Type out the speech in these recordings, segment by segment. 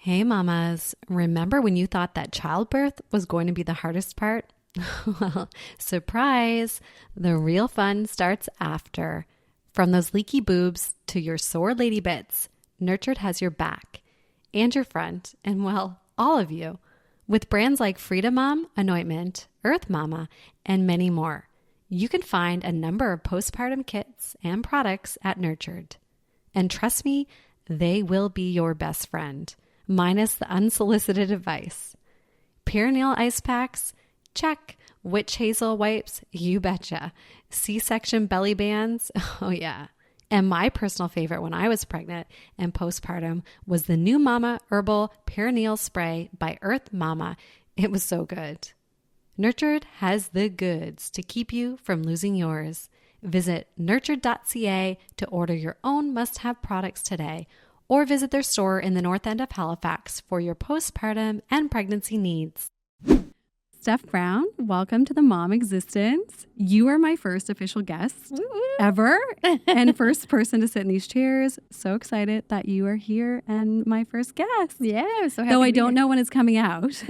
Hey mamas, remember when you thought that childbirth was going to be the hardest part? Well, surprise, the real fun starts after. From those leaky boobs to your sore lady bits, Nurtured has your back and your front, and well, all of you, with brands like Freedom Mom, Anointment, Earth Mama, and many more. You can find a number of postpartum kits and products at Nurtured. And trust me, they will be your best friend. Minus the unsolicited advice. Perineal ice packs? Check. Witch hazel wipes? You betcha. C-section belly bands? Oh yeah. And my personal favorite when I was pregnant and postpartum was the New Mama Herbal Perineal Spray by Earth Mama. It was so good. Nurtured has the goods to keep you from losing yours. Visit nurtured.ca to order your own must-have products today, or visit their store in the north end of Halifax for your postpartum and pregnancy needs. Steph Brown, welcome to the Mom Existence. You are my first official guest ever and first person to sit in these chairs. So excited that you are here and my first guest. Yeah, so happy. Though I don't know when it's coming out.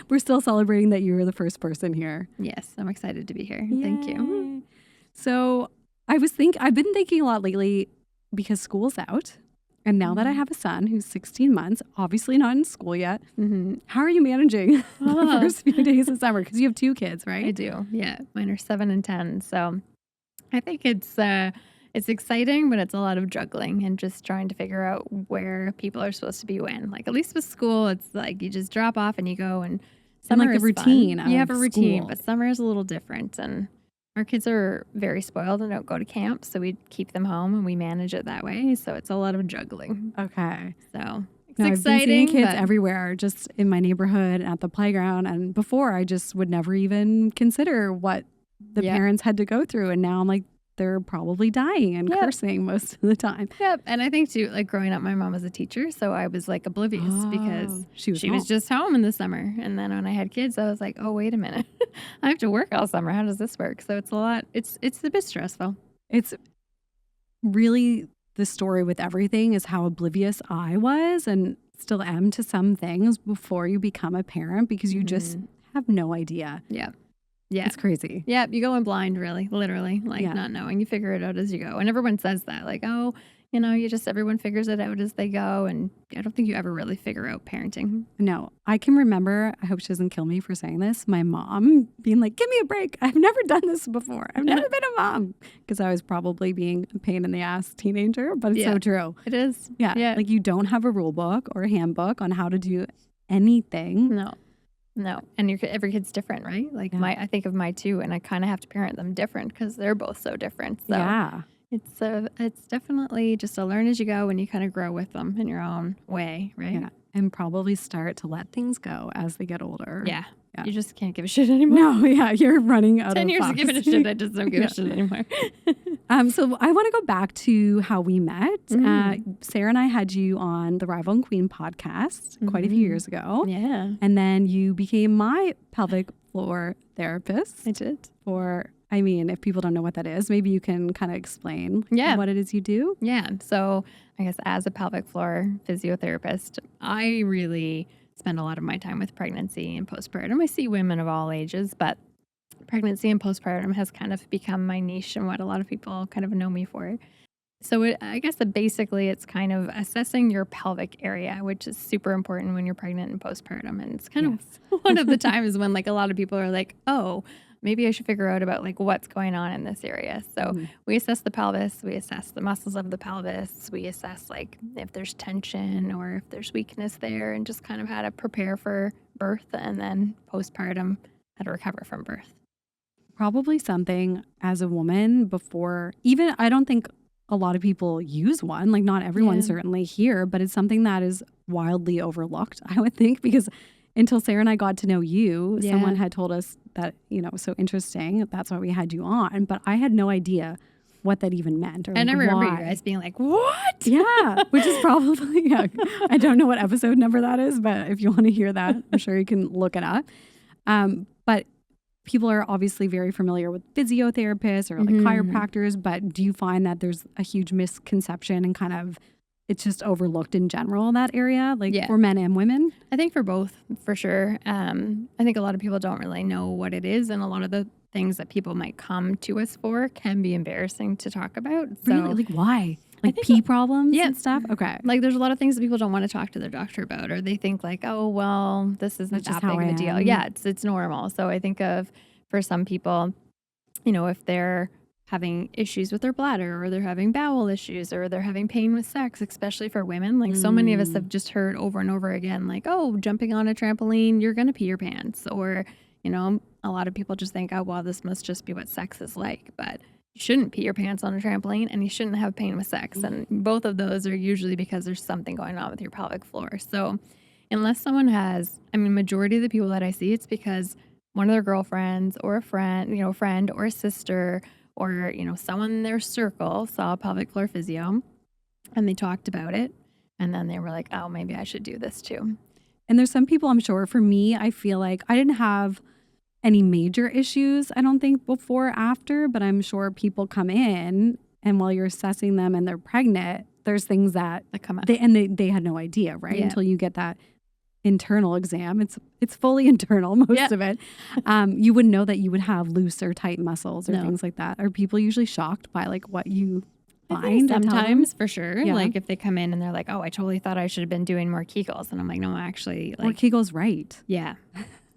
We're still celebrating that you were the first person here. Yes, I'm excited to be here. Yay. Thank you. So I've been thinking a lot lately because school's out. And now that I have a son who's 16 months, obviously not in school yet, how are you managing the first few days of summer? Because you have two kids, right? I do. Yeah, mine are 7 and 10. So I think it's exciting, but it's a lot of juggling and just trying to figure out where people are supposed to be when. Like at least with school, it's like you just drop off and you go, and summer like the is routine. Fun. You have a routine, school. but summer is a little different. And our kids are very spoiled and don't go to camp, so we keep them home and we manage it that way. So it's a lot of juggling. Okay. So it's exciting. exciting. I've been seeing kids everywhere, just in my neighborhood, at the playground. And before, I just would never even consider what the parents had to go through. And now I'm like, they're probably dying and cursing most of the time. Yep. And I think too, like growing up, my mom was a teacher, so I was like oblivious because she was just home in the summer. And then when I had kids, I was like, oh, wait a minute. I have to work all summer. How does this work? So it's a lot. It's a bit stressful. It's really the story with everything is how oblivious I was and still am to some things before you become a parent because you just have no idea. Yeah. Yeah. It's crazy. Yeah. You go in blind, really, literally, not knowing. You figure it out as you go. And everyone says that, like, oh, everyone figures it out as they go. And I don't think you ever really figure out parenting. No, I can remember, I hope she doesn't kill me for saying this, my mom being like, give me a break. I've never done this before. I've never been a mom. Because I was probably being a pain in the ass teenager, but it's so true. It is. Yeah. Like you don't have a rule book or a handbook on how to do anything. No. And every kid's different, right? Like I think of my two, and I kind of have to parent them different because they're both so different. So it's definitely just a learn as you go, and you kind of grow with them in your own way, right? Yeah. And probably start to let things go as they get older. Yeah. You just can't give a shit anymore. No, you're running out of 10 years of giving a shit, I just don't give a shit anymore. So I want to go back to how we met. Sarah and I had you on the Rival and Queen podcast quite a few years ago. Yeah. And then you became my pelvic floor therapist. I did. If people don't know what that is, maybe you can kind of explain what it is you do. Yeah. So I guess as a pelvic floor physiotherapist, I really spend a lot of my time with pregnancy and postpartum. I see women of all ages, but pregnancy and postpartum has kind of become my niche and what a lot of people kind of know me for. So I guess that basically it's kind of assessing your pelvic area, which is super important when you're pregnant and postpartum. And it's kind of one of the times when like a lot of people are like, oh, maybe I should figure out about like what's going on in this area. So we assess the pelvis, we assess the muscles of the pelvis, we assess like if there's tension or if there's weakness there, and just kind of how to prepare for birth and then postpartum, how to recover from birth. Probably something as a woman before, even I don't think a lot of people use one, like not everyone certainly here, but it's something that is wildly overlooked, I would think, because until Sarah and I got to know you, someone had told us that, it was so interesting. That's why we had you on. But I had no idea what that even meant. Or and like I remember why. you guys being like, what? Yeah, which is probably, I don't know what episode number that is, but if you want to hear that, I'm sure you can look it up. But people are obviously very familiar with physiotherapists or like chiropractors, but do you find that there's a huge misconception and kind of it's just overlooked in general in that area, like Yeah. for men and women? I think for both, for sure. I think a lot of people don't really know what it is, and a lot of the things that people might come to us for can be embarrassing to talk about. So, Really? Like why? Like think pee problems yeah. and stuff? Okay. like, there's a lot of things that people don't want to talk to their doctor about, or they think like, oh, well, this isn't That's just that big how of I a deal. am. Yeah, it's normal. So I think of for some people, if they're having issues with their bladder, or they're having bowel issues, or they're having pain with sex, especially for women. Like so many of us have just heard over and over again, like, oh, jumping on a trampoline, you're going to pee your pants. Or, a lot of people just think, oh, well, this must just be what sex is like. But you shouldn't pee your pants on a trampoline, and you shouldn't have pain with sex. And both of those are usually because there's something going on with your pelvic floor. So unless someone has, majority of the people that I see, it's because one of their girlfriends or a friend or a sister or, someone in their circle saw a pelvic floor physio and they talked about it. And then they were like, oh, maybe I should do this too. And there's some people, I'm sure, for me, I feel like I didn't have any major issues, I don't think, before or after, but I'm sure people come in and while you're assessing them and they're pregnant, there's things that come out. They had no idea, right? Yeah. Until you get that internal exam. It's fully internal, most of it. You wouldn't know that you would have loose or tight muscles or things like that. Are people usually shocked by like what you find? Sometimes, for sure. Yeah. Like if they come in and they're like, oh, I totally thought I should have been doing more Kegels. And I'm like, no, actually. Or Kegels right. Yeah.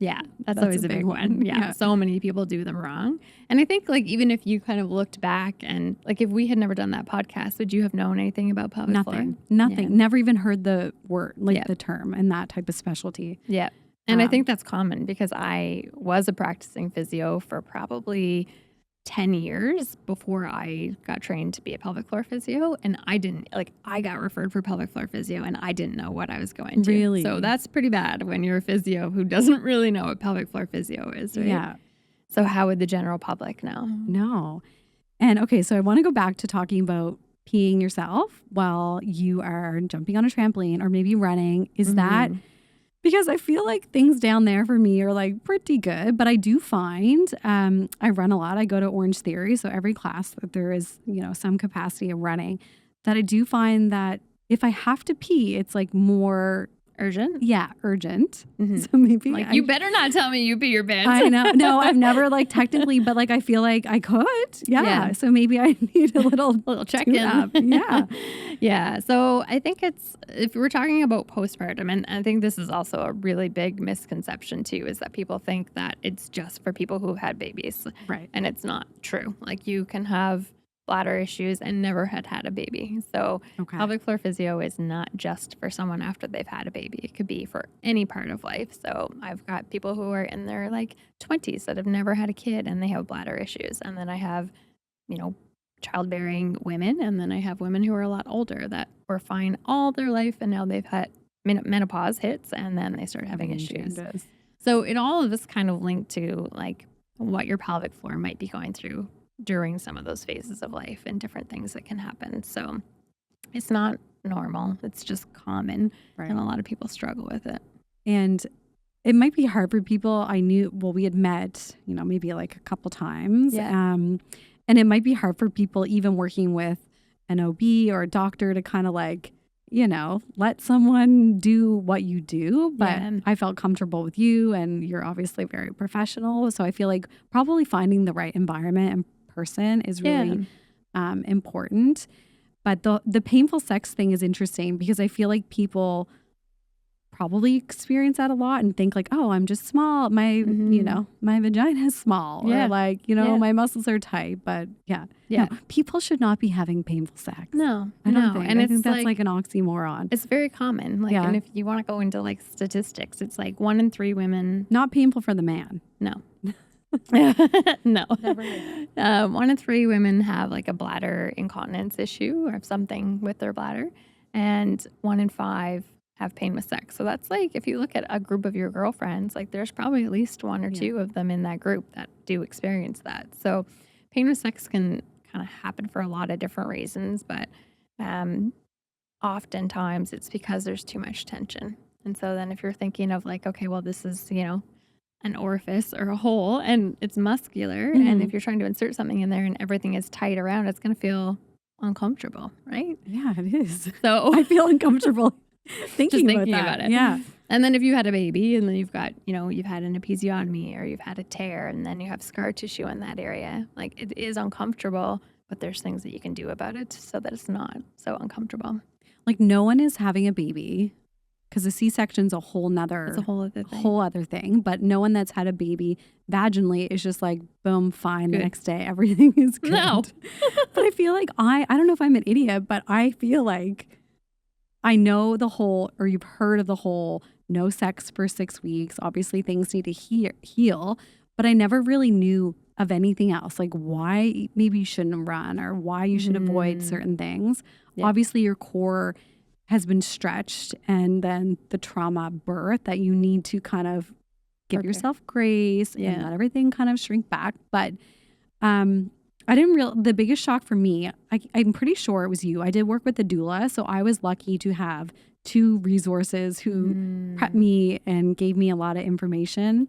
Yeah, that's always a big one. Yeah, so many people do them wrong. And I think like even if you kind of looked back and like if we had never done that podcast, would you have known anything about pelvic floor? Nothing. Yeah. Never even heard the word, like the term and that type of specialty. Yeah. And I think that's common because I was a practicing physio for probably 10 years before I got trained to be a pelvic floor physio. And I got referred for pelvic floor physio and I didn't know what I was going to. Really? So that's pretty bad when you're a physio who doesn't really know what pelvic floor physio is, right? Yeah. So how would the general public know? No. And okay, so I want to go back to talking about peeing yourself while you are jumping on a trampoline or maybe running. Is that because I feel like things down there for me are like pretty good, but I do find I run a lot. I go to Orange Theory, so every class that there is, some capacity of running, that I do find that if I have to pee, it's like more urgent. Yeah, urgent. So maybe like you better not tell me you pee your pants. I know. No, I've never like technically, but like I feel like I could. Yeah. So maybe I need a little check in. Up. Yeah. Yeah. So I think if we're talking about postpartum, and I think this is also a really big misconception too, is that people think that it's just for people who've had babies. Right. And it's not true. Like you can have bladder issues and never had a baby. So pelvic floor physio is not just for someone after they've had a baby. It could be for any part of life. So I've got people who are in their like 20s that have never had a kid and they have bladder issues. And then I have, childbearing women. And then I have women who are a lot older that were fine all their life. And now they've had menopause hits and then they start having issues. So it all of this kind of linked to like what your pelvic floor might be going through during some of those phases of life and different things that can happen. So it's not normal. It's just common. Right. And a lot of people struggle with it. And it might be hard for people. We had met, maybe like a couple times. Yeah. And it might be hard for people even working with an OB or a doctor to kind of like, let someone do what you do. But I felt comfortable with you and you're obviously very professional. So I feel like probably finding the right environment and person is really important. But the painful sex thing is interesting because I feel like people probably experience that a lot and think like, oh, I'm just small. My, my vagina is small or like, my muscles are tight. But no, people should not be having painful sex. No, I don't think. And I think that's like an oxymoron. It's very common. Like, and if you want to go into like statistics, it's like 1 in 3 women. Not painful for the man. No. No. 1 in 3 women have like a bladder incontinence issue or something with their bladder, and 1 in 5 have pain with sex. So that's like if you look at a group of your girlfriends, like there's probably at least 1 or 2 of them in that group that do experience that. So pain with sex can kind of happen for a lot of different reasons, but oftentimes it's because there's too much tension. And so then if you're thinking of like, okay, well, this is, an orifice or a hole and it's muscular. And if you're trying to insert something in there and everything is tight around, it's going to feel uncomfortable, right? Yeah, it is. So I feel uncomfortable thinking about that. it. Yeah. And then if you had a baby and then you've got, you've had an episiotomy or you've had a tear and then you have scar tissue in that area, like it is uncomfortable, but there's things that you can do about it so that it's not so uncomfortable. Like no one is having a baby because a C-section's a whole nother, it's a whole other thing. But no one that's had a baby vaginally is just like, boom, fine. Good. The next day, everything is good. No. But I feel like I don't know if I'm an idiot, but I feel like I know the whole, or you've heard of the whole no sex for 6 weeks. Obviously things need to heal, but I never really knew of anything else. Like why maybe you shouldn't run or why you should avoid certain things. Yeah. Obviously your core has been stretched and then the trauma birth that you need to kind of give yourself grace and let everything kind of shrink back. But the biggest shock for me, I'm pretty sure it was you. I did work with a doula, so I was lucky to have 2 resources who prepped me and gave me a lot of information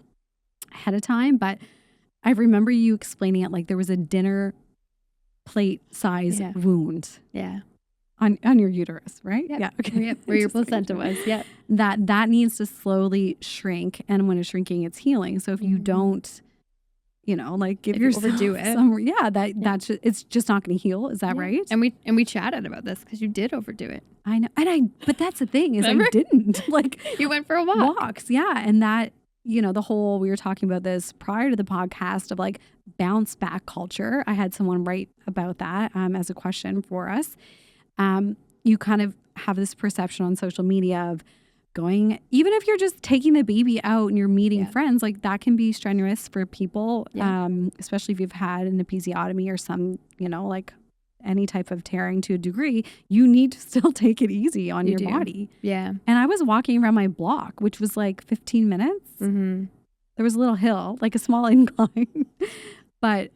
ahead of time. But I remember you explaining it like there was a dinner plate size wound. Yeah. On your uterus, right? Yep. Yeah. Okay. Yep. Where your placenta was. Yeah. That needs to slowly shrink. And when it's shrinking, it's healing. So if you don't, like give yourself overdo it. That's just, it's just not going to heal. Is that right? And we chatted about this because you did overdo it. I know. But that's the thing is I didn't. Like you went for a walk. Walks. Yeah. And that, the whole, we were talking about this prior to the podcast of like bounce back culture. I had someone write about that as a question for us. You kind of have this perception on social media of going, even if you're just taking the baby out and you're meeting friends, like that can be strenuous for people, especially if you've had an episiotomy or some, like any type of tearing to a degree, you need to still take it easy on your body. Yeah. And I was walking around my block, which was like 15 minutes. Mm-hmm. There was a little hill, like a small incline, but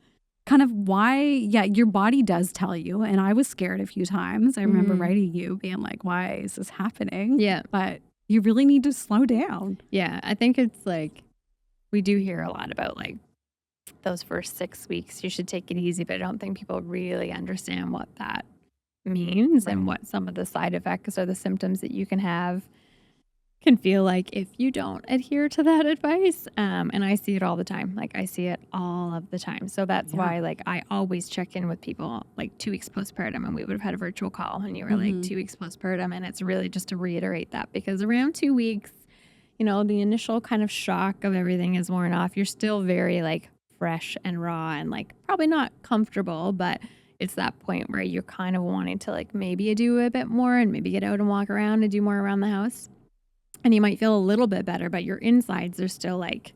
kind of why, your body does tell you. And I was scared a few times. I remember writing you being like, why is this happening? Yeah. But you really need to slow down. Yeah. I think it's like, we do hear a lot about like those first 6 weeks, you should take it easy, but I don't think people really understand what that means and what some of the side effects or the symptoms that you can have can feel like if you don't adhere to that advice. And I see it all the time. Like I see it all of the time. So that's why like I always check in with people like 2 weeks postpartum, and we would have had a virtual call and you were like 2 weeks postpartum. And it's really just to reiterate that because around 2 weeks, the initial kind of shock of everything is worn off. You're still very like fresh and raw and like probably not comfortable, but it's that point where you're kind of wanting to like maybe do a bit more and maybe get out and walk around and do more around the house. And you might feel a little bit better, but your insides are still like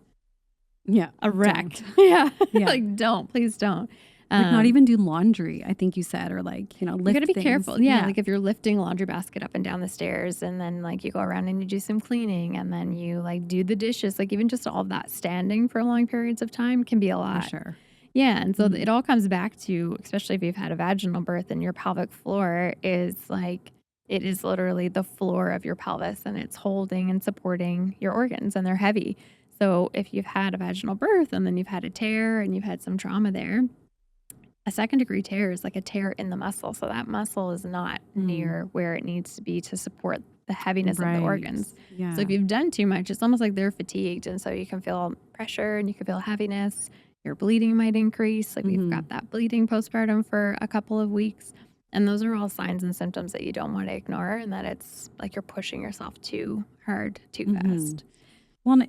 a wreck. Yeah. Like please don't. Like not even do laundry, I think you said, or like, lift you gotta be things. careful. Yeah. Like if you're lifting a laundry basket up and down the stairs and then like you go around and you do some cleaning and then you like do the dishes, like even just all of that standing for long periods of time can be a lot. For sure. Yeah. And so it all comes back to, especially if you've had a vaginal birth and your pelvic floor is like, it is literally the floor of your pelvis and it's holding and supporting your organs and they're heavy. So if you've had a vaginal birth and then you've had a tear and you've had some trauma there, a 2nd degree tear is like a tear in the muscle. So that muscle is not near where it needs to be to support the heaviness of the organs. Yeah. So if you've done too much, it's almost like they're fatigued. And so you can feel pressure and you can feel heaviness. Your bleeding might increase. Like we've got that bleeding postpartum for a couple of weeks. And those are all signs and symptoms that you don't want to ignore and that it's like you're pushing yourself too hard, too fast. Well,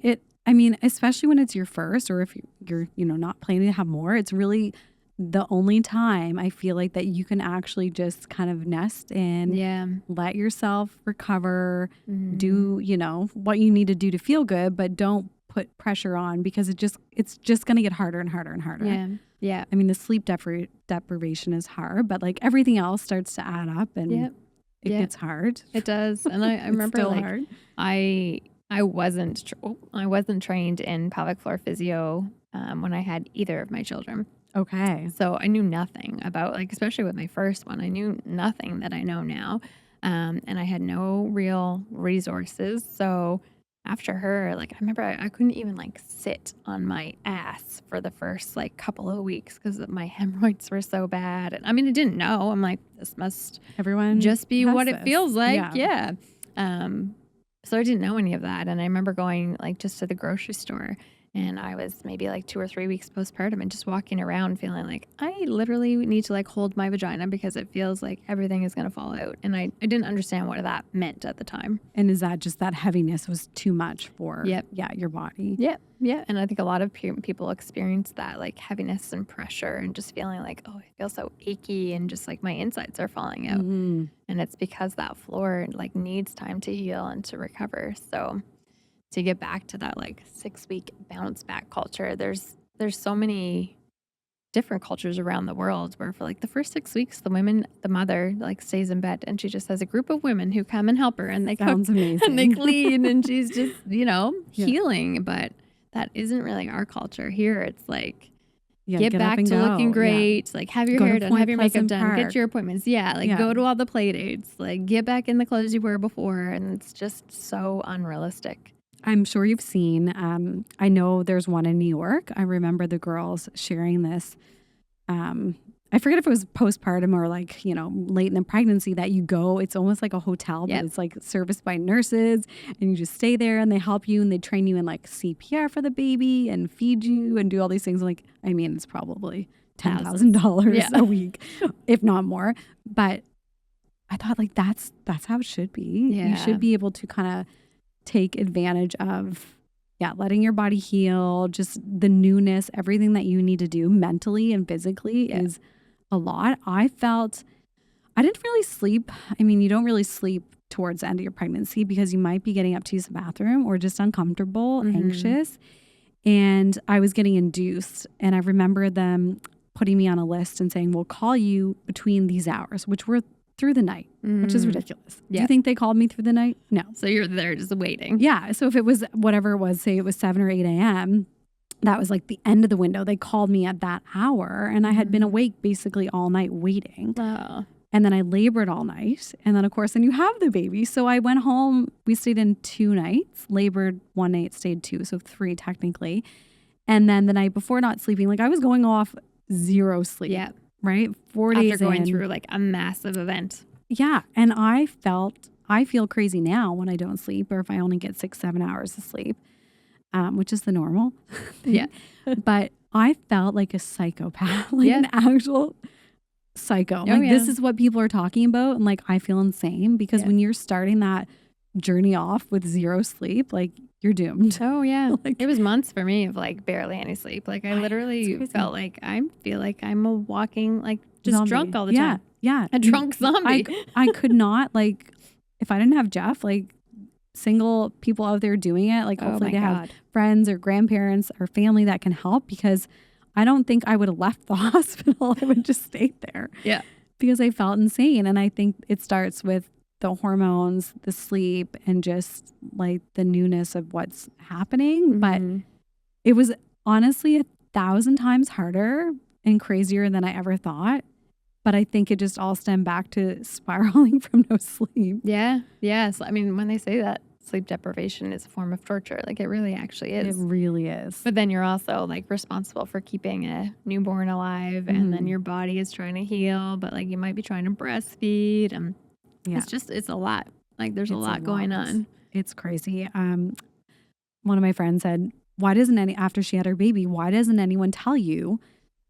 especially when it's your first or if you're, not planning to have more, it's really the only time I feel like that you can actually just kind of nest in, let yourself recover, do, what you need to do to feel good, but don't put pressure on because it's just going to get harder and harder and harder. Yeah. Yeah. I mean, the sleep deprivation is hard, but like everything else starts to add up and it gets hard. It does. And I remember still like hard. I wasn't trained in pelvic floor physio when I had either of my children. Okay. So I knew nothing about like, especially with my first one, I knew nothing that I know now. And I had no real resources. So after her, like I remember I couldn't even like sit on my ass for the first like couple of weeks because my hemorrhoids were so bad. And I mean, I didn't know. I'm like, this must Everyone just be has what it this. feels like. Yeah. So I didn't know any of that. And I remember going like just to the grocery store, and I was maybe like 2 or 3 weeks postpartum and just walking around feeling like I literally need to like hold my vagina because it feels like everything is going to fall out. And I didn't understand what that meant at the time. And is that just that heaviness was too much for your body? Yeah. Yeah. And I think a lot of people experience that like heaviness and pressure and just feeling like, oh, I feel so achy and just like my insides are falling out. Mm-hmm. And it's because that floor like needs time to heal and to recover. So to get back to that like 6-week bounce back culture, there's so many different cultures around the world where for like the first 6 weeks, the mother like stays in bed and she just has a group of women who come and help her and they Sounds cook amazing. and they clean and she's just, healing. But that isn't really our culture here. It's like, get back to looking great, like have your hair done, have your makeup done, get your appointments. Go to all the play dates, like get back in the clothes you were before. And it's just so unrealistic. I'm sure you've seen, I know there's one in New York. I remember the girls sharing this. I forget if it was postpartum or like, late in the pregnancy that you go, it's almost like a hotel, but it's like serviced by nurses and you just stay there and they help you and they train you in like CPR for the baby and feed you and do all these things. Like, I mean, it's probably $10,000 a week, if not more. But I thought like, that's how it should be. Yeah. You should be able to kind of take advantage of letting your body heal, just the newness, everything that you need to do mentally and physically is a lot. I didn't really sleep. I mean, you don't really sleep towards the end of your pregnancy because you might be getting up to use the bathroom or just uncomfortable, anxious. And I was getting induced. And I remember them putting me on a list and saying, we'll call you between these hours, which were through the night, which is ridiculous. Do you think they called me through the night? No. So you're there just waiting. Yeah. So if it was whatever it was, say it was 7 or 8 a.m., that was like the end of the window. They called me at that hour and I had been awake basically all night waiting. Oh. And then I labored all night. And then of course, then you have the baby. So I went home. We stayed in 2 nights, labored 1 night, stayed 2. So 3 technically. And then the night before not sleeping, like I was going off 0 sleep. Yeah. Right? 4 days after going in. through like a massive event. Yeah. And I feel crazy now when I don't sleep or if I only get 6-7 hours of sleep, which is the normal thing. Yeah. But I felt like a psychopath, like an actual psycho. This is what people are talking about. And like, I feel insane because when you're starting that journey off with 0 sleep, like you're doomed. Oh yeah. Like, it was months for me of like barely any sleep. Like I literally felt like I feel like I'm a walking, like just zombie. Drunk all the time. Yeah. A drunk zombie. I could not, like, if I didn't have Jeff, like single people out there doing it, like hopefully they have friends or grandparents or family that can help because I don't think I would have left the hospital. I would just stayed there. Yeah. Because I felt insane. And I think it starts with the hormones, the sleep, and just like the newness of what's happening. But it was honestly 1,000 times harder and crazier than I ever thought. But I think it just all stemmed back to spiraling from no sleep. Yeah. Yes. I mean, when they say that sleep deprivation is a form of torture, like it really actually is. It really is. But then you're also like responsible for keeping a newborn alive and then your body is trying to heal, but like you might be trying to breastfeed and it's a lot. Like there's a lot going on. It's crazy. One of my friends said, after she had her baby, why doesn't anyone tell you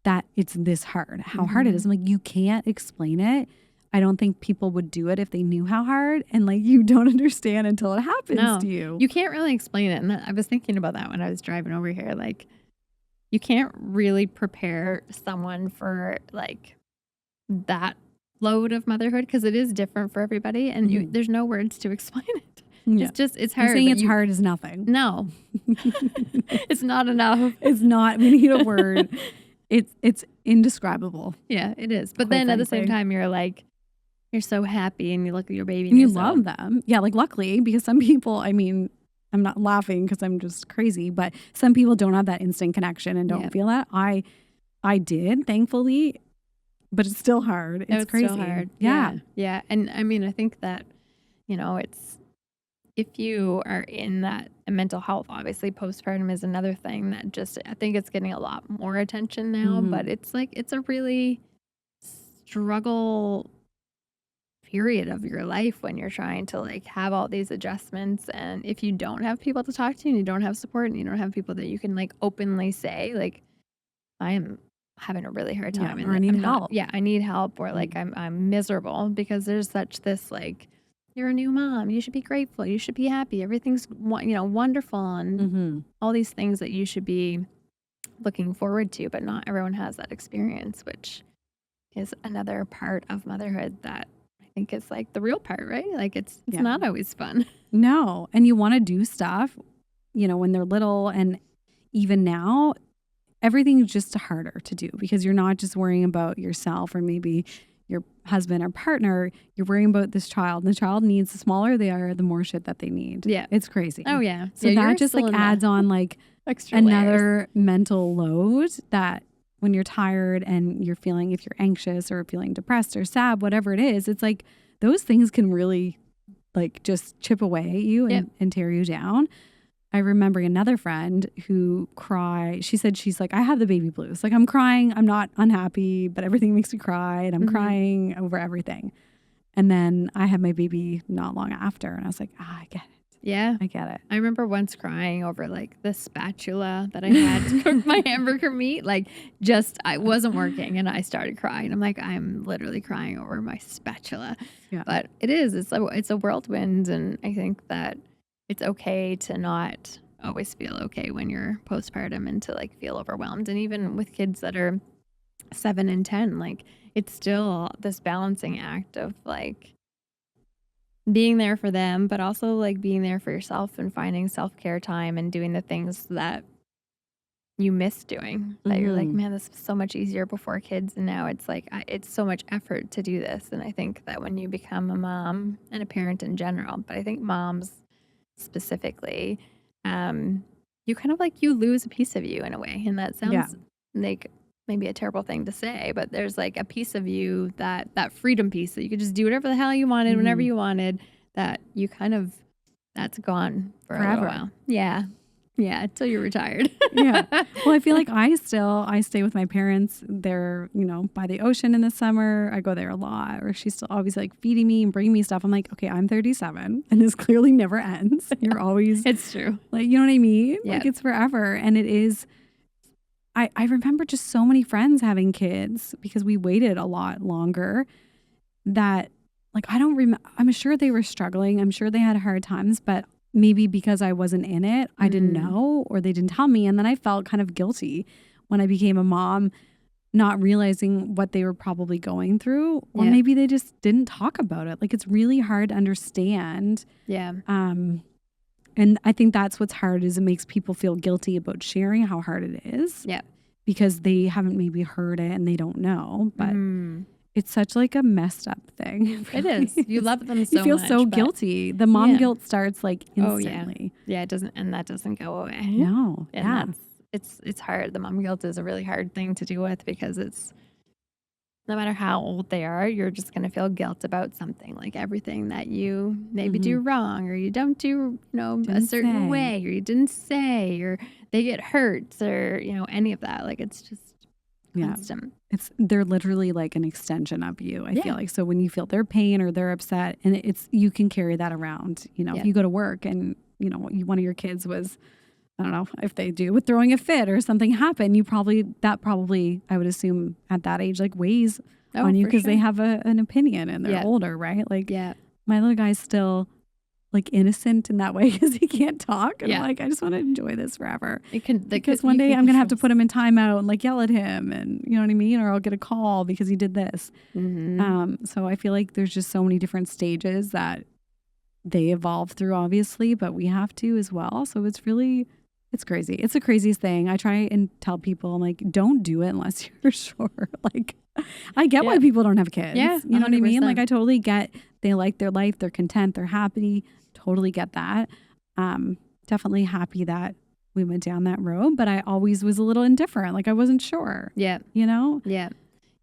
that it's this hard, how hard it is? I'm like, you can't explain it. I don't think people would do it if they knew how hard, and like you don't understand until it happens to you. You can't really explain it. And I was thinking about that when I was driving over here. Like you can't really prepare someone for like that load of motherhood because it is different for everybody and there's no words to explain it. It's hard. Saying it's hard is nothing. No. It's not enough. It's not. We need a word. It's indescribable. Yeah, it is. But then at the same time, you're like, you're so happy and you look at your baby and you love them. Yeah, like luckily, because some people, I mean, I'm not laughing because I'm just crazy, but some people don't have that instant connection and don't feel that. I did, thankfully, but it's still hard. It's crazy. Still hard. Yeah. Yeah. And I mean, I think that, it's if you are in that mental health, obviously postpartum is another thing that just, I think it's getting a lot more attention now, but it's like, it's a really struggle period of your life when you're trying to like have all these adjustments. And if you don't have people to talk to and you don't have support and you don't have people that you can like openly say, like, I am having a really hard time or I need help. I need help, or like I'm miserable, because there's such this like, you're a new mom, you should be grateful, you should be happy, everything's wonderful, and all these things that you should be looking forward to, but not everyone has that experience, which is another part of motherhood that I think is like the real part, right? Like it's not always fun. No. And you want to do stuff, when they're little, and even now, everything's just harder to do because you're not just worrying about yourself or maybe your husband or partner. You're worrying about this child. The child needs, the smaller they are, the more shit that they need. Yeah. It's crazy. Oh, yeah. So that just like adds on like extra another layers. mental load that when you're tired and you're feeling, if you're anxious or feeling depressed or sad, whatever it is, it's like those things can really like just chip away at you and tear you down. I remember another friend who cried. She said, she's like, I have the baby blues. Like I'm crying. I'm not unhappy, but everything makes me cry and I'm crying over everything. And then I had my baby not long after. And I was like, I get it. Yeah. I get it. I remember once crying over like the spatula that I had to cook my hamburger meat. Like I wasn't working and I started crying. I'm like, I'm literally crying over my spatula. Yeah. But it's a whirlwind. And I think that it's okay to not always feel okay when you're postpartum and to like feel overwhelmed. And even with kids that are 7 and 10, like it's still this balancing act of like being there for them, but also like being there for yourself and finding self-care time and doing the things that you miss doing, that you're like, man, this was so much easier before kids. And now it's like, it's so much effort to do this. And I think that when you become a mom and a parent in general, but I think moms specifically, you kind of like, you lose a piece of you in a way. And that sounds like maybe a terrible thing to say, but there's like a piece of you, that freedom piece that you could just do whatever the hell you wanted, whenever you wanted, that you kind of, that's gone for a little while. Yeah. Yeah. Until you're retired. Yeah. Well, I feel like I stay with my parents. They're, by the ocean in the summer. I go there a lot, or she's still always like feeding me and bringing me stuff. I'm like, okay, I'm 37 and this clearly never ends. You're always, it's true. Like, you know what I mean? Yeah. Like it's forever. And it is, I remember just so many friends having kids because we waited a lot longer that like, I don't remember, I'm sure they were struggling. I'm sure they had hard times, but maybe because I wasn't in it, I didn't know, or they didn't tell me. And then I felt kind of guilty when I became a mom, not realizing what they were probably going through, or maybe they just didn't talk about it. Like it's really hard to understand. Yeah. And I think that's what's hard, is it makes people feel guilty about sharing how hard it is. Yeah. Because they haven't maybe heard it and they don't know. But it's such like a messed up thing. It is. You love them so much. You feel so guilty. The mom guilt starts like instantly. Oh, yeah. It doesn't, and that doesn't go away. No. And it's hard. The mom guilt is a really hard thing to deal with, because it's, no matter how old they are, you're just going to feel guilt about something, like everything that you maybe do wrong, or you don't do, a certain way, or you didn't say, or they get hurt, or, any of that. Like it's just constant. They're literally like an extension of you, I feel like. So when you feel their pain or they're upset, and you can carry that around, if you go to work and, one of your kids was, I don't know if they do, with throwing a fit or something happened, I would assume at that age, like weighs on you, because they have an opinion and they're older, right? Like my little guy's still like innocent in that way because he can't talk. And I'm like, I just want to enjoy this forever. Because one day I'm going to have to put him in timeout and like yell at him, and you know what I mean? Or I'll get a call because he did this. So I feel like there's just so many different stages that they evolve through, obviously, but we have to as well. So it's crazy. It's the craziest thing. I try and tell people, I'm like, don't do it unless you're sure. Like, I get why people don't have kids. Yeah, you know 100%. what I mean? Like, I totally get they like their life, they're content, they're happy. Totally get that. Definitely happy that we went down that road, but I always was a little indifferent. Like I wasn't sure. Yeah. Yeah. Yeah,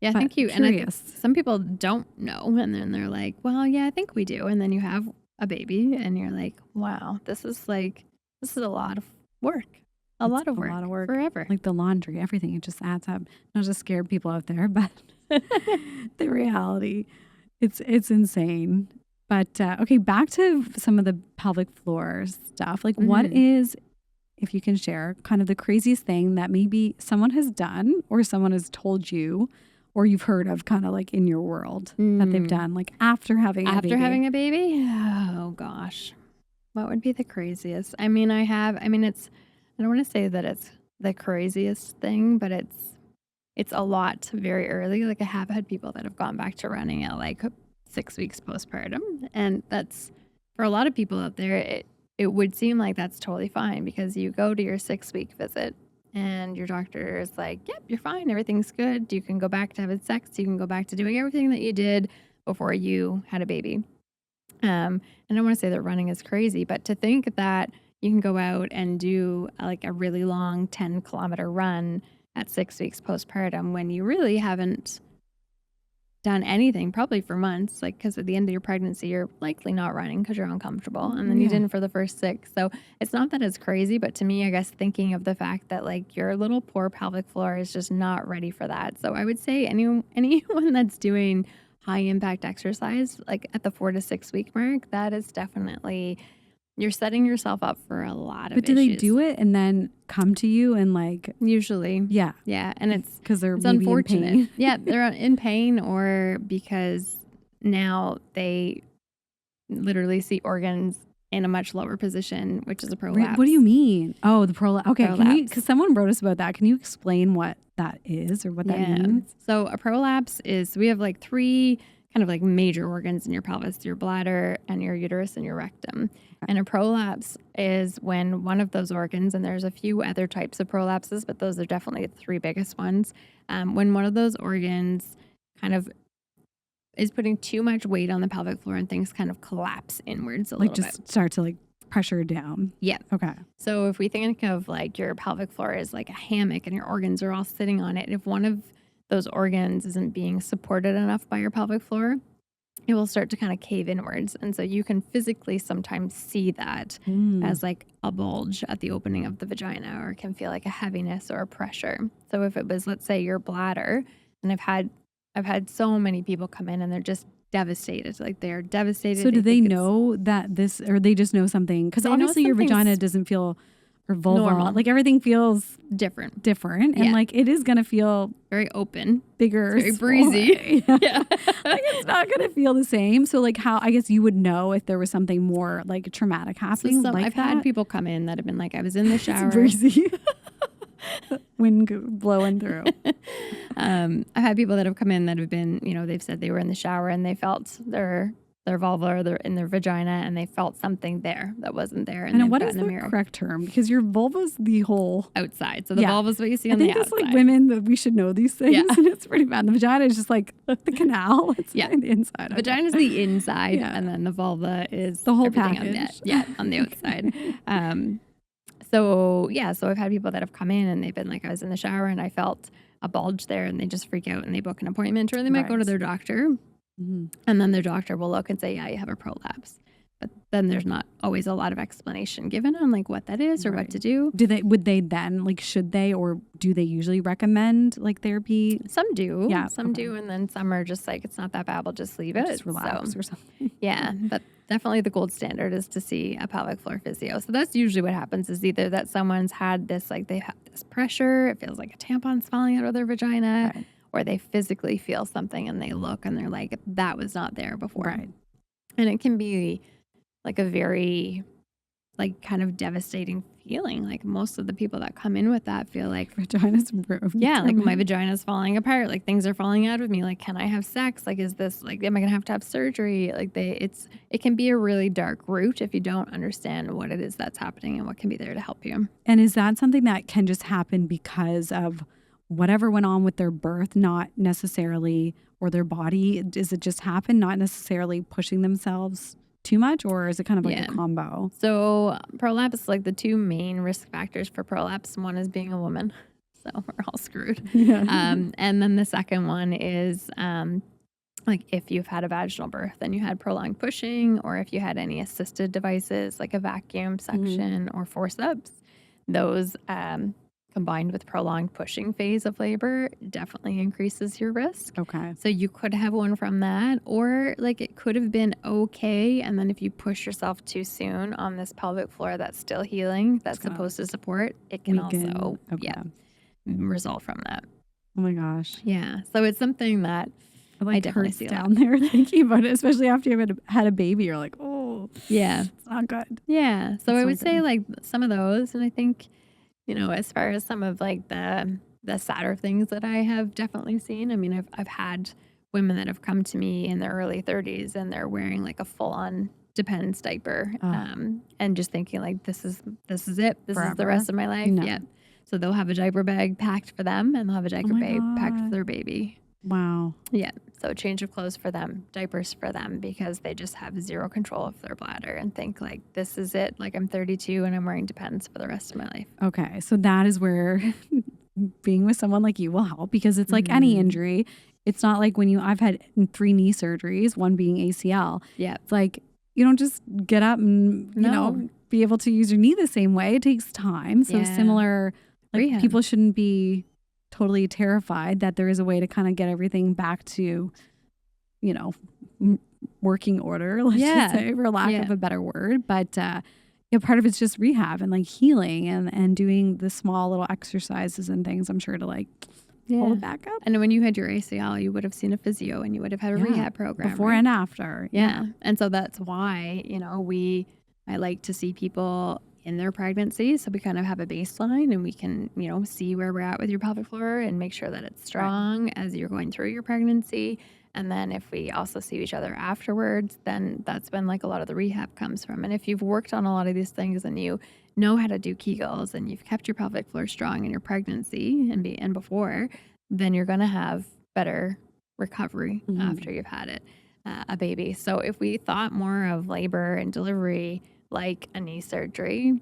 But thank you. curious. And some people don't know, and then they're like, well, yeah, I think we do. And then you have a baby and you're like, wow, this is a lot of work. A lot of work forever. Like the laundry, everything, it just adds up. Not to scare people out there, but the reality, it's insane. But okay, back to some of the pelvic floor stuff. Like what is, if you can share, kind of the craziest thing that maybe someone has done or someone has told you or you've heard of kind of like in your world that they've done like after having a baby? Having a baby? Oh gosh. What would be the craziest? I don't want to say that it's the craziest thing, but it's a lot very early. Like I have had people that have gone back to running at like 6 weeks postpartum. And that's, for a lot of people out there, it would seem like that's totally fine because you go to your 6-week visit and your doctor is like, yep, you're fine. Everything's good. You can go back to having sex. You can go back to doing everything that you did before you had a baby. And I don't want to say that running is crazy, but to think that you can go out and do like a really long 10-kilometer run at 6 weeks postpartum when you really haven't done anything probably for months, like because at the end of your pregnancy, you're likely not running because you're uncomfortable. And then you didn't for the first 6. So it's not that it's crazy, but to me, I guess thinking of the fact that like your little poor pelvic floor is just not ready for that. So I would say anyone that's doing high impact exercise, like at the 4 to 6 week mark, that is definitely, you're setting yourself up for a lot of But do they do it and then come to you and like? Usually. Yeah. Yeah. And it's because they're it's maybe unfortunate. in pain. Yeah. They're in pain or because now they literally see organs in a much lower position, which is a prolapse. What do you mean? Oh, the prolapse. Okay. Prolapse. Because someone wrote us about that. Can you explain what that is or what that means? So a prolapse is, we have like 3 kind of like major organs in your pelvis, your bladder and your uterus and your rectum. And a prolapse is when one of those organs, and there's a few other types of prolapses, but those are definitely the 3 biggest ones. When one of those organs kind of is putting too much weight on the pelvic floor and things kind of collapse inwards a little bit. Like just start to like pressure down. Yeah. Okay. So if we think of like your pelvic floor is like a hammock and your organs are all sitting on it, if one of those organs isn't being supported enough by your pelvic floor, it will start to kind of cave inwards. And so you can physically sometimes see that as like a bulge at the opening of the vagina, or it can feel like a heaviness or a pressure. So if it was, let's say, your bladder, and I've had so many people come in and they're just devastated. Like they're devastated. So do they know that this, or they just know something? Because obviously your vagina doesn't feel, or vulva, normal. like everything feels different. And like it is going to feel very open, bigger, very breezy. Yeah. Like it's not going to feel the same. So like how, I guess you would know if there was something more like traumatic happening. I've had people come in that have been like, I was in the shower. It's breezy. Wind blowing through. I've had people that have come in that have been, they've said they were in the shower and they felt their vulva or in their vagina and they felt something there that wasn't there. And what is the correct term? Because your vulva's the whole outside. So the vulva is what you see on the outside. I think it's like women that we should know these things. Yeah. And it's pretty bad. The vagina is just like the canal. It's the inside. The vagina is the inside and then the vulva is the whole package. On the outside. So I've had people that have come in and they've been like, I was in the shower and I felt a bulge there, and they just freak out and they book an appointment, or they might go to their doctor. And then their doctor will look and say, yeah, you have a prolapse. But then there's not always a lot of explanation given on like what that is or what to do. Would they then, like, should they, or do they usually recommend like therapy? Some do. Yeah. Some do. And then some are just like, it's not that bad, we'll just leave it. Just relax or something. Yeah. But definitely the gold standard is to see a pelvic floor physio. So that's usually what happens, is either that someone's had this, like they have this pressure, it feels like a tampon's falling out of their vagina. Right. Or they physically feel something and they look and they're like, that was not there before. Right. And it can be like a very like kind of devastating feeling. Like most of the people that come in with that feel like vagina's ruined. Yeah, like my vagina's falling apart. Like things are falling out of me. Like, can I have sex? Like, is this like, am I gonna have to have surgery? Like it can be a really dark route if you don't understand what it is that's happening and what can be there to help you. And is that something that can just happen because of whatever went on with their birth, not necessarily, or their body? Does it just happen, not necessarily pushing themselves too much, or is it kind of like a combo? So prolapse, like the 2 main risk factors for prolapse, one is being a woman. So we're all screwed. Yeah. And then the second one is like if you've had a vaginal birth and you had prolonged pushing, or if you had any assisted devices like a vacuum, suction, or forceps, those combined with prolonged pushing phase of labor definitely increases your risk. Okay. So you could have one from that, or like it could have been okay. And then if you push yourself too soon on this pelvic floor that's still healing, that's supposed to support, it can also result from that. Oh my gosh. Yeah. So it's something that I definitely hurts see down there thinking about it, especially after you've had a baby. You're like, oh, yeah, it's not good. Yeah. So I would say like some of those. And I think, you know, as far as some of like the sadder things that I have definitely seen, I mean, I've had women that have come to me in their early 30s and they're wearing like a full on Depends diaper, and just thinking like, this is it. This is the rest of my life. No. Yeah. So they'll have a diaper bag packed for them and they'll have a diaper bag packed for their baby. Wow. Yeah. So change of clothes for them, diapers for them, because they just have zero control of their bladder and think like, this is it. Like I'm 32 and I'm wearing Depends for the rest of my life. Okay. So that is where being with someone like you will help, because it's like any injury. It's not like when I've had 3 knee surgeries, one being ACL. Yeah. It's like, you don't just get up and, you know, be able to use your knee the same way. It takes time. So similar, like rehab. People shouldn't be totally terrified that there is a way to kind of get everything back to, you know, working order, let's just say, for lack of a better word. But part of it's just rehab and like healing and doing the small little exercises and things, I'm sure, to like pull it back up. And when you had your ACL, you would have seen a physio and you would have had a rehab program before and after. Yeah. And so that's why, you know, I like to see people in their pregnancy, so we kind of have a baseline and we can, you know, see where we're at with your pelvic floor and make sure that it's strong as you're going through your pregnancy. And then if we also see each other afterwards, then that's when like a lot of the rehab comes from. And if you've worked on a lot of these things and you know how to do Kegels and you've kept your pelvic floor strong in your pregnancy and before, then you're going to have better recovery after you've had it, a baby. So if we thought more of labor and delivery like a knee surgery,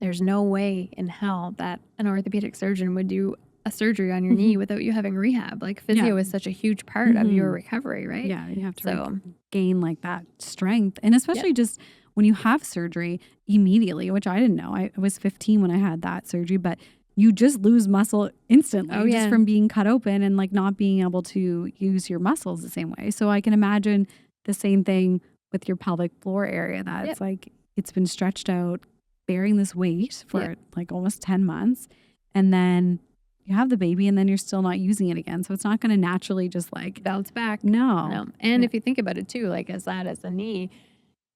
there's no way in hell that an orthopedic surgeon would do a surgery on your knee without you having rehab. Like physio is such a huge part of your recovery, right? Yeah, you have to gain like that strength. And especially just when you have surgery immediately, which I didn't know. I was 15 when I had that surgery, but you just lose muscle instantly just from being cut open and like not being able to use your muscles the same way. So I can imagine the same thing with your pelvic floor area, that it's like it's been stretched out, bearing this weight for like almost 10 months. And then you have the baby and then you're still not using it again. So it's not going to naturally just like bounce back. No. And if you think about it too, like as a knee,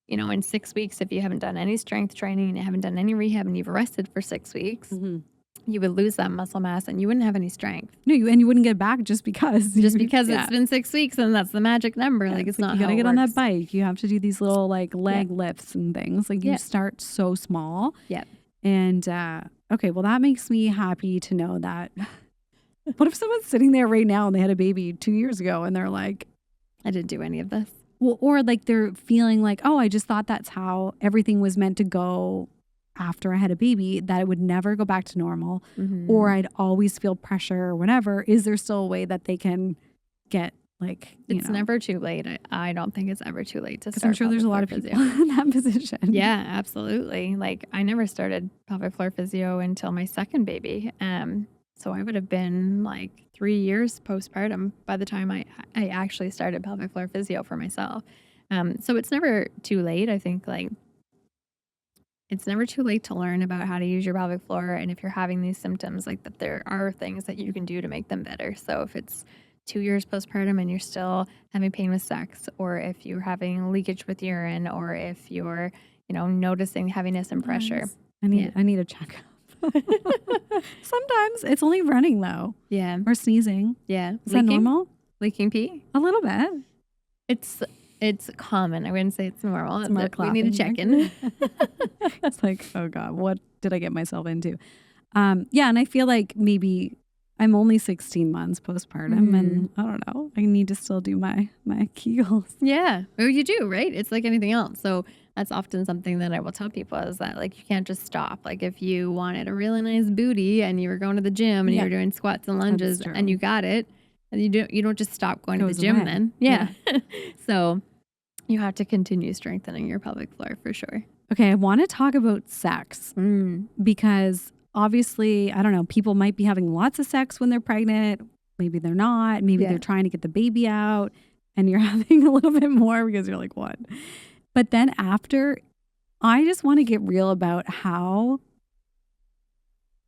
you know, in 6 weeks, if you haven't done any strength training and you haven't done any rehab and you've rested for 6 weeks, you would lose that muscle mass and you wouldn't have any strength. No, you wouldn't get back just because. Just because it's been 6 weeks and that's the magic number. Like it's not you gotta how it get works. on that bike. You have to do these little like leg lifts and things. Like you start so small. Yep. And okay, well that makes me happy to know that. What if someone's sitting there right now and they had a baby 2 years ago and they're like, I didn't do any of this. Well, or like they're feeling like, oh, I just thought that's how everything was meant to go after I had a baby, that it would never go back to normal, or I'd always feel pressure or whatever. Is there still a way that they can get like, it's never too late. I don't think it's ever too late to start. I'm sure there's a lot of people in that position. Yeah, absolutely. Like I never started pelvic floor physio until my second baby. So I would have been like 3 years postpartum by the time I actually started pelvic floor physio for myself. So it's never too late. I think like it's never too late to learn about how to use your pelvic floor. And if you're having these symptoms, like that there are things that you can do to make them better. So if it's 2 years postpartum and you're still having pain with sex, or if you're having leakage with urine, or if you're, you know, noticing heaviness and pressure. I need a checkup. Sometimes it's only running though. Yeah. Or sneezing. Yeah. Is that normal? Leaking pee? A little bit. It's common. I wouldn't say it's normal. It's more we need to check in. It's like, oh God, what did I get myself into? Yeah. And I feel like maybe I'm only 16 months postpartum and I don't know, I need to still do my Kegels. Yeah. Well, you do, right? It's like anything else. So that's often something that I will tell people is that like you can't just stop. Like if you wanted a really nice booty and you were going to the gym and you were doing squats and lunges and you got it, And you don't just stop going to the Goes gym away. then. Yeah. So you have to continue strengthening your pelvic floor for sure. Okay, I want to talk about sex because obviously, I don't know, people might be having lots of sex when they're pregnant. Maybe they're not. Maybe they're trying to get the baby out and you're having a little bit more because you're like, what? But then after, I just want to get real about how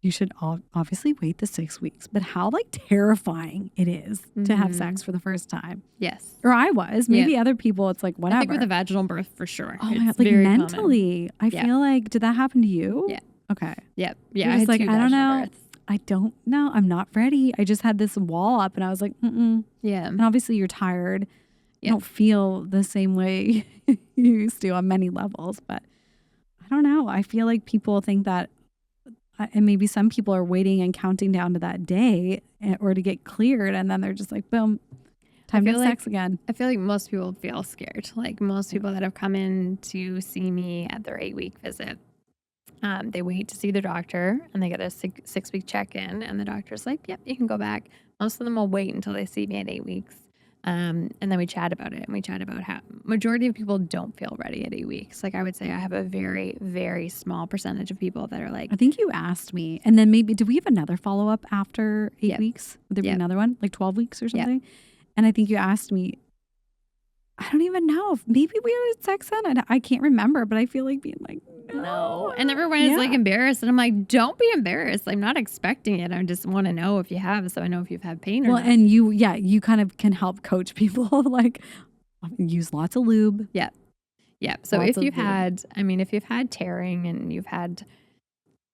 you should obviously wait the 6 weeks, but how like terrifying it is to have sex for the first time. Yes. Or I was. Maybe other people, it's like, whatever. I think with a vaginal birth for sure. Oh my God, like mentally, I feel like, did that happen to you? Yeah. Okay. Yep. Yeah. Yeah. I was like, I don't know. Births. I don't know. I'm not ready. I just had this wall up and I was like, Yeah. And obviously you're tired. You don't feel the same way you used to on many levels, but I don't know. I feel like people think that, and maybe some people are waiting and counting down to that day or to get cleared. And then they're just like, boom, time to have sex again. I feel like most people feel scared. Like most people that have come in to see me at their 8-week visit, they wait to see the doctor and they get a 6-week check-in and the doctor's like, yep, you can go back. Most of them will wait until they see me at 8 weeks. And then we chat about it and we chat about how majority of people don't feel ready at 8 weeks. Like I would say I have a very, very small percentage of people that are like, I think you asked me, and then maybe, did we have another follow-up after 8 weeks? Would there be another one, like 12 weeks or something? And I think you asked me, I don't even know if maybe we had sex then. I can't remember, but I feel like being like, no. And everyone is like embarrassed. And I'm like, don't be embarrassed. I'm not expecting it. I just want to know if you have, so I know if you've had pain or not. And you kind of can help coach people like use lots of lube. Yeah. So if you've had tearing and you've had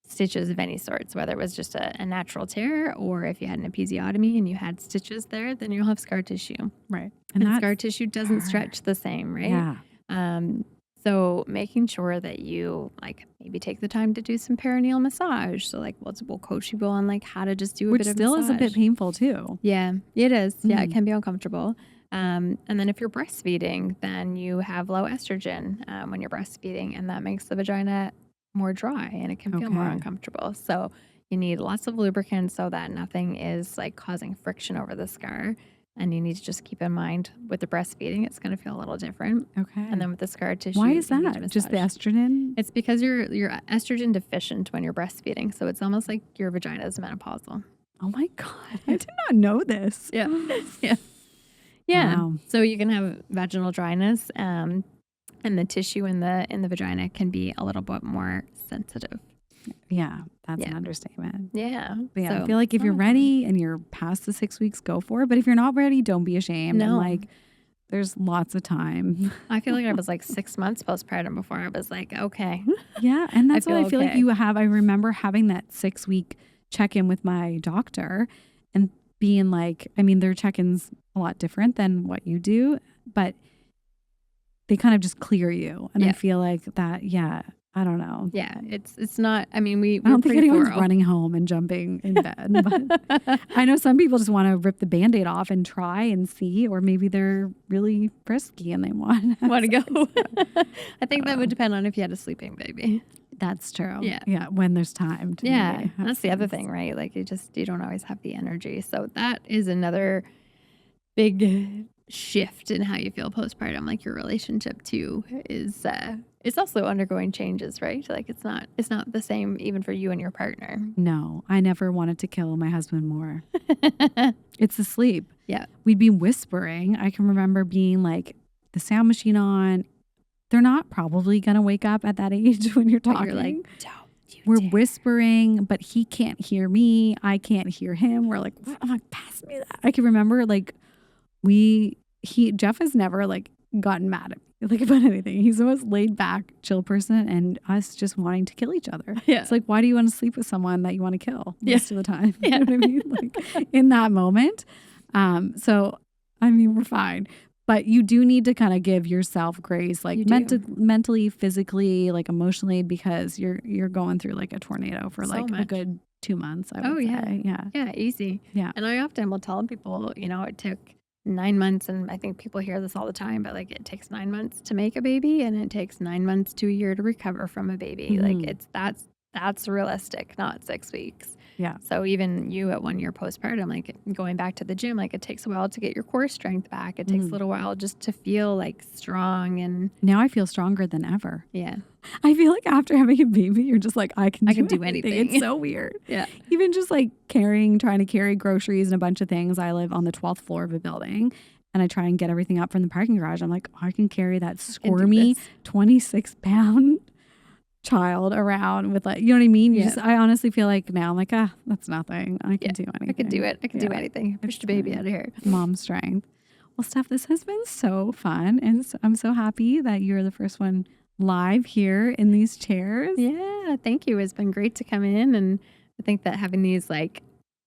stitches of any sorts, whether it was just a natural tear or if you had an episiotomy and you had stitches there, then you'll have scar tissue. Right. And scar tissue doesn't stretch the same, right? Yeah. So making sure that you like maybe take the time to do some perineal massage. So like we'll coach people on like how to just do a bit of massage. Which still is a bit painful too. Yeah, it is. Yeah, it can be uncomfortable. And then if you're breastfeeding, then you have low estrogen when you're breastfeeding, and that makes the vagina more dry and it can feel more uncomfortable. So you need lots of lubricant so that nothing is like causing friction over the scar. And you need to just keep in mind with the breastfeeding, it's going to feel a little different. Okay. And then with the scar tissue. Why is that? Just the estrogen? It's because you're estrogen deficient when you're breastfeeding. So it's almost like your vagina is menopausal. Oh my God. I did not know this. Yeah. Yeah. Wow. So you can have vaginal dryness and the tissue in the vagina can be a little bit more sensitive. Yeah, that's an understatement. Yeah. But I feel like if you're ready and you're past the 6 weeks, go for it. But if you're not ready, don't be ashamed. No. And like, there's lots of time. I feel like I was like 6 months postpartum before I was like, okay. Yeah. And that's what I feel okay. like you have. I remember having that 6-week check-in with my doctor and being like, I mean, their check-in's a lot different than what you do, but they kind of just clear you. And I feel like that, I don't know. Yeah, it's not. I mean, I don't think anyone's running home and jumping in bed. But I know some people just want to rip the Band-Aid off and try and see, or maybe they're really frisky and they want to go. I think that would depend on if you had a sleeping baby. That's true. Yeah, when there's time. To that's the other thing, right? Like you don't always have the energy. So that is another big shift in how you feel postpartum. Like your relationship too is. It's also undergoing changes, right? Like it's not the same even for you and your partner. No, I never wanted to kill my husband more. It's the sleep. Yeah. We'd be whispering. I can remember being like the sound machine on. They're not probably going to wake up at that age when you're talking. But you're like, don't you We're dare. whispering, but he can't hear me. I can't hear him. We're like, I'm like, pass me that. I can remember like Jeff has never like gotten mad at me like about anything. He's the most laid back, chill person, and us just wanting to kill each other. Yeah. It's like, why do you want to sleep with someone that you want to kill most of the time? Yeah. You know what I mean? Like in that moment. So I mean, we're fine. But you do need to kind of give yourself grace, like mentally, physically, like emotionally, because you're going through like a tornado for like a good 2 months. I would say. Yeah, easy. Yeah. And I often will tell people, it took 9 months, and I think people hear this all the time, but like it takes 9 months to make a baby and it takes 9 months to a year to recover from a baby. Mm-hmm. Like that's realistic, not 6 weeks. Yeah. So even you at 1 year postpartum, like going back to the gym, like it takes a while to get your core strength back. It takes a little while just to feel like strong and now I feel stronger than ever. yeah. I feel like after having a baby, you're just like, I can do anything. It's so weird. Yeah. Even just like trying to carry groceries and a bunch of things. I live on the 12th floor of a building and I try and get everything up from the parking garage. I'm like, I can carry that squirmy 26-pound child around with like, you know what I mean? You just, I honestly feel like now I'm like, that's nothing. I can do anything. I can do it. I can do anything. Push the baby out of here. Mom strength. Well, Steph, this has been so fun. And I'm so happy that you're the first one live here in these chairs. Yeah, thank you. It's been great to come in, and I think that having these like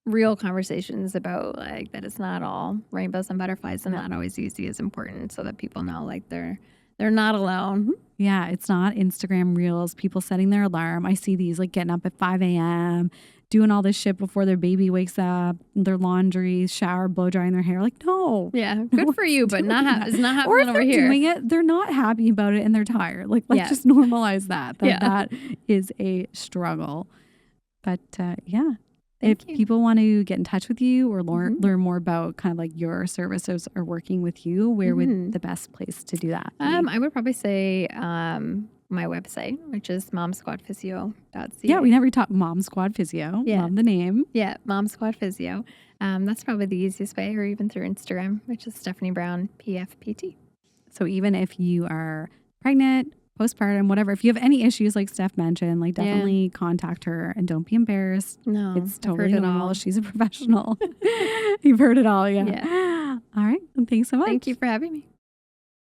real conversations about like that it's not all rainbows and butterflies and not always easy is important, so that people know like they're not alone. Yeah, it's not Instagram reels, people setting their alarm. I see these like getting up at 5 a.m., doing all this shit before their baby wakes up, their laundry, shower, blow drying their hair. Like, no. Yeah, good for you, but it's not happening or if over they're here. Doing it, they're not happy about it and they're tired. Like, let's just normalize that. That is a struggle. But if people want to get in touch with you or learn more about kind of like your services or working with you, where would the best place to do that be? I would probably say my website, which is momsquadphysio.ca. Yeah, we never talked Mom Squad Physio. Yeah. Love the name. Yeah, Mom Squad Physio. That's probably the easiest way, or even through Instagram, which is Stephanie Brown PFPT. So even if you are pregnant, postpartum, whatever, if you have any issues like Steph mentioned, like definitely contact her and don't be embarrassed. No, it's totally normal. She's a professional. You've heard it all. Yeah. All right. Well, thanks so much. Thank you for having me.